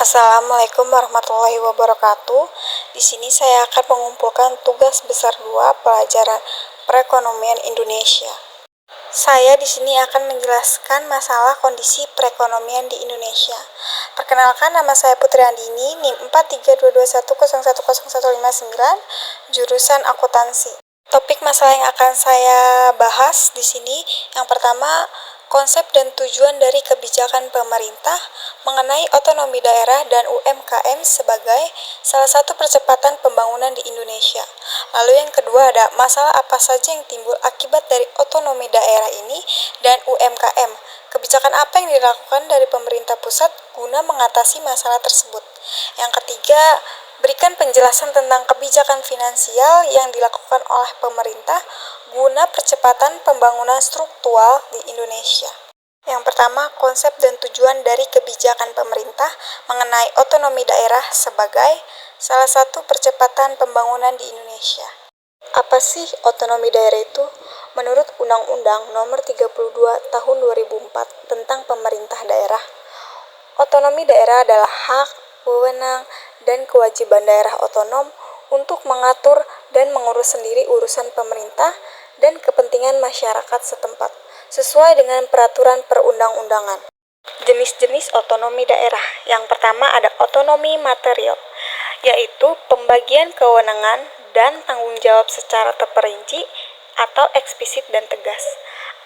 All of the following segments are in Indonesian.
Assalamualaikum warahmatullahi wabarakatuh. Di sini saya akan mengumpulkan tugas besar 2 pelajaran perekonomian Indonesia. Saya di sini akan menjelaskan masalah kondisi perekonomian di Indonesia. Perkenalkan, nama saya Putri Andini, NIM 43221010159, jurusan akuntansi. Topik masalah yang akan saya bahas di sini, yang pertama, konsep dan tujuan dari kebijakan pemerintah mengenai otonomi daerah dan UMKM sebagai salah satu percepatan pembangunan di Indonesia. Lalu yang kedua ada masalah apa saja yang timbul akibat dari otonomi daerah ini dan UMKM. Kebijakan apa yang dilakukan dari pemerintah pusat guna mengatasi masalah tersebut. Yang ketiga, berikan penjelasan tentang kebijakan finansial yang dilakukan oleh pemerintah guna percepatan pembangunan struktural di Indonesia. Yang pertama, konsep dan tujuan dari kebijakan pemerintah mengenai otonomi daerah sebagai salah satu percepatan pembangunan di Indonesia. Apa sih otonomi daerah itu? Menurut Undang-Undang Nomor 32 Tahun 2004 tentang Pemerintah Daerah, otonomi daerah adalah hak, wewenang, dan kewajiban daerah otonom untuk mengatur dan mengurus sendiri urusan pemerintah dan kepentingan masyarakat setempat, sesuai dengan peraturan perundang-undangan. Jenis-jenis otonomi daerah. Yang pertama ada otonomi material, yaitu pembagian kewenangan dan tanggung jawab secara terperinci atau eksplisit dan tegas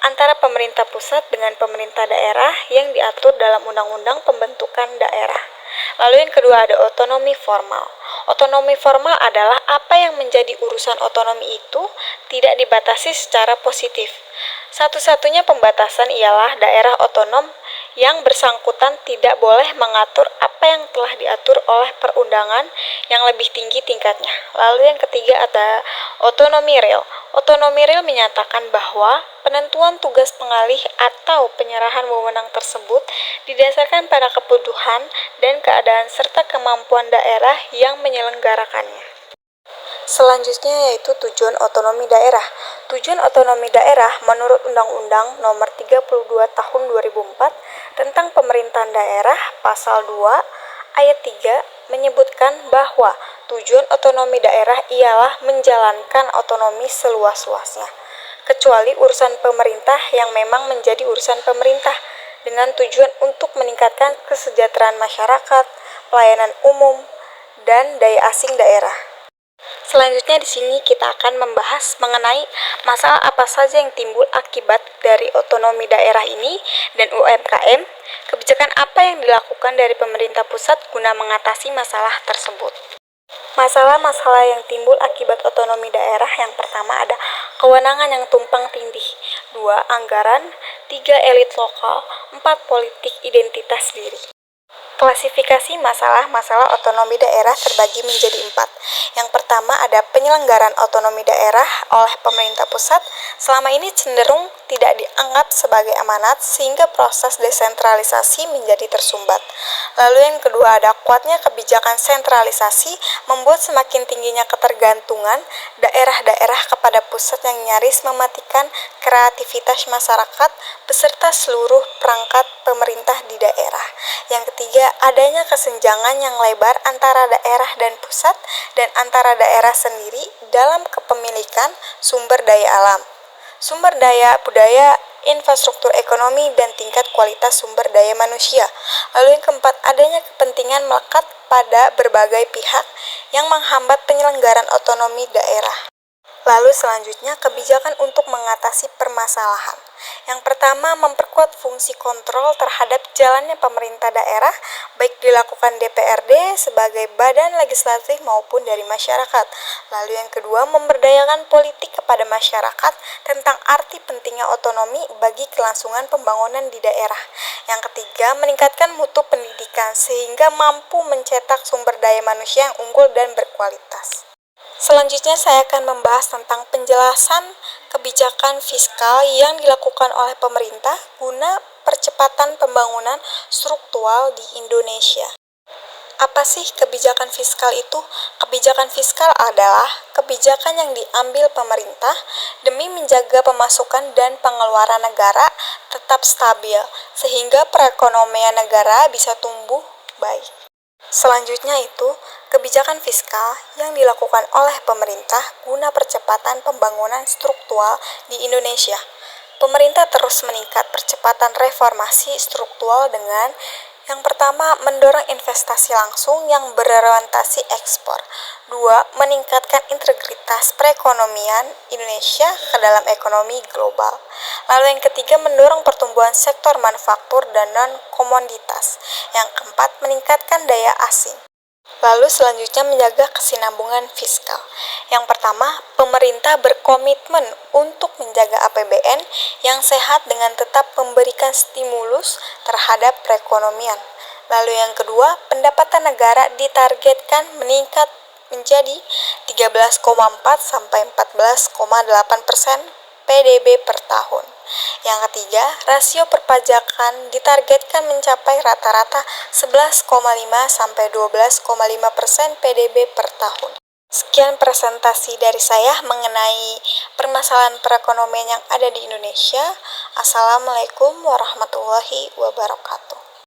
antara pemerintah pusat dengan pemerintah daerah yang diatur dalam Undang-Undang Pembentukan Daerah. Lalu yang kedua ada otonomi formal. Otonomi formal adalah apa yang menjadi urusan otonomi itu tidak dibatasi secara positif. Satu-satunya pembatasan ialah daerah otonom yang bersangkutan tidak boleh mengatur apa yang telah diatur oleh perundangan yang lebih tinggi tingkatnya. Lalu yang ketiga ada otonomi real. Otonomi real menyatakan bahwa penentuan tugas pengalih atau penyerahan wewenang tersebut didasarkan pada kebutuhan dan keadaan serta kemampuan daerah yang menyelenggarakannya. Selanjutnya yaitu tujuan otonomi daerah. Tujuan otonomi daerah menurut Undang-Undang Nomor 32 Tahun 2004 tentang Pemerintahan Daerah Pasal 2 Ayat 3 menyebutkan bahwa tujuan otonomi daerah ialah menjalankan otonomi seluas-luasnya, kecuali urusan pemerintah yang memang menjadi urusan pemerintah dengan tujuan untuk meningkatkan kesejahteraan masyarakat, pelayanan umum, dan daya asing daerah. Selanjutnya di sini kita akan membahas mengenai masalah apa saja yang timbul akibat dari otonomi daerah ini dan UMKM, kebijakan apa yang dilakukan dari pemerintah pusat guna mengatasi masalah tersebut. Masalah-masalah yang timbul akibat otonomi daerah yang pertama ada kewenangan yang tumpang tindih, 2 anggaran, 3 elit lokal, 4 politik identitas diri. Klasifikasi masalah-masalah otonomi daerah terbagi menjadi 4. Yang pertama ada penyelenggaraan otonomi daerah oleh pemerintah pusat selama ini cenderung tidak dianggap sebagai amanat sehingga proses desentralisasi menjadi tersumbat. Lalu yang kedua ada kuatnya kebijakan sentralisasi membuat semakin tingginya ketergantungan daerah-daerah kepada pusat yang nyaris mematikan kreativitas masyarakat beserta seluruh perangkat pemerintah di daerah. Yang ketiga, adanya kesenjangan yang lebar antara daerah dan pusat dan antara daerah sendiri dalam kepemilikan sumber daya alam, sumber daya budaya, infrastruktur ekonomi, dan tingkat kualitas sumber daya manusia. Lalu yang keempat, adanya kepentingan melekat pada berbagai pihak yang menghambat penyelenggaraan otonomi daerah. Lalu selanjutnya kebijakan untuk mengatasi permasalahan. Yang pertama, memperkuat fungsi kontrol terhadap jalannya pemerintah daerah, baik dilakukan DPRD sebagai badan legislatif maupun dari masyarakat. Lalu yang kedua, memberdayakan politik kepada masyarakat tentang arti pentingnya otonomi bagi kelangsungan pembangunan di daerah. Yang ketiga, meningkatkan mutu pendidikan sehingga mampu mencetak sumber daya manusia yang unggul dan berkualitas. Selanjutnya saya akan membahas tentang penjelasan kebijakan fiskal yang dilakukan oleh pemerintah guna percepatan pembangunan struktural di Indonesia. Apa sih kebijakan fiskal itu? Kebijakan fiskal adalah kebijakan yang diambil pemerintah demi menjaga pemasukan dan pengeluaran negara tetap stabil, sehingga perekonomian negara bisa tumbuh baik. Selanjutnya itu, kebijakan fiskal yang dilakukan oleh pemerintah guna percepatan pembangunan struktural di Indonesia. Pemerintah terus meningkat percepatan reformasi struktural dengan yang pertama, mendorong investasi langsung yang berorientasi ekspor. Dua, meningkatkan integritas perekonomian Indonesia ke dalam ekonomi global. Lalu yang ketiga, mendorong pertumbuhan sektor manufaktur dan non-komoditas. Yang keempat, meningkatkan daya asing. Lalu selanjutnya menjaga kesinambungan fiskal. Yang pertama, pemerintah berkomitmen untuk menjaga APBN yang sehat dengan tetap memberikan stimulus terhadap perekonomian. Lalu yang kedua, pendapatan negara ditargetkan meningkat menjadi 13,4 sampai 14,8% PDB per tahun. Yang ketiga, rasio perpajakan ditargetkan mencapai rata-rata 11,5 sampai 12,5% PDB per tahun. Sekian presentasi dari saya mengenai permasalahan perekonomian yang ada di Indonesia. Assalamualaikum warahmatullahi wabarakatuh.